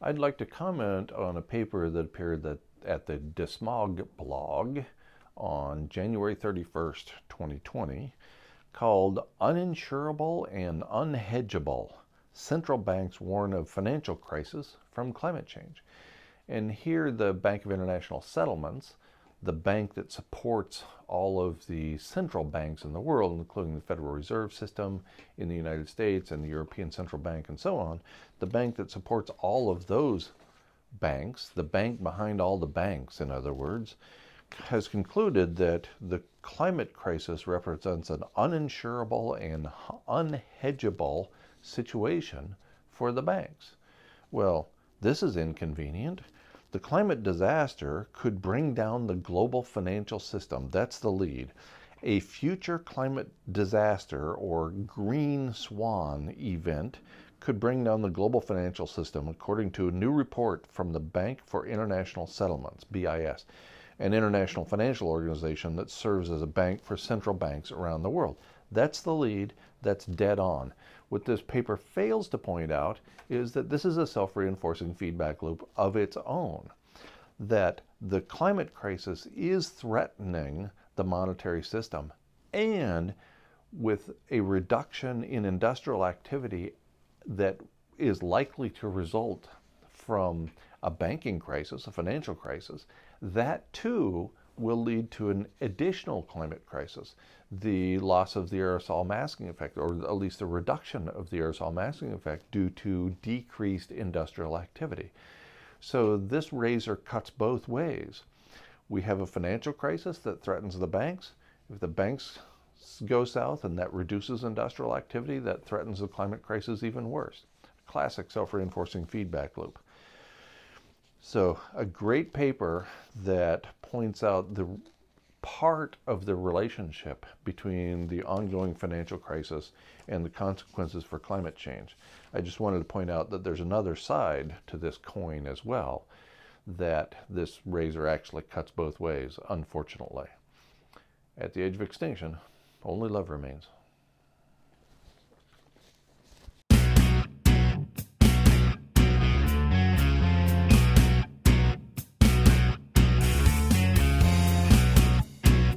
I'd like to comment on a paper that appeared at the Desmog blog on January 31st, 2020, called Uninsurable and Unhedgeable. Central Banks Warn of Financial Crisis from Climate Change. And here the Bank of International Settlements, the bank that supports all of the central banks in the world, including the Federal Reserve System in the United States and the European Central Bank and so on, the bank that supports all of those banks, the bank behind all the banks, in other words, has concluded that the climate crisis represents an uninsurable and unhedgeable situation for the banks. Well, this is inconvenient. The climate disaster could bring down the global financial system. That's the lead. A future climate disaster or green swan event could bring down the global financial system, according to a new report from the Bank for International Settlements, BIS, an international financial organization that serves as a bank for central banks around the world. That's the lead. That's dead on. What this paper fails to point out is that this is a self-reinforcing feedback loop of its own, that the climate crisis is threatening the monetary system, and with a reduction in industrial activity that is likely to result from a banking crisis, a financial crisis, that too will lead to an additional climate crisis, the loss of the aerosol masking effect, or at least the reduction of the aerosol masking effect due to decreased industrial activity. So this razor cuts both ways. We have a financial crisis that threatens the banks. If the banks go south and that reduces industrial activity, that threatens the climate crisis even worse. Classic self-reinforcing feedback loop. So a great paper that points out the part of the relationship between the ongoing financial crisis and the consequences for climate change. I just wanted to point out that there's another side to this coin as well, that this razor actually cuts both ways, unfortunately. At the age of extinction, only love remains.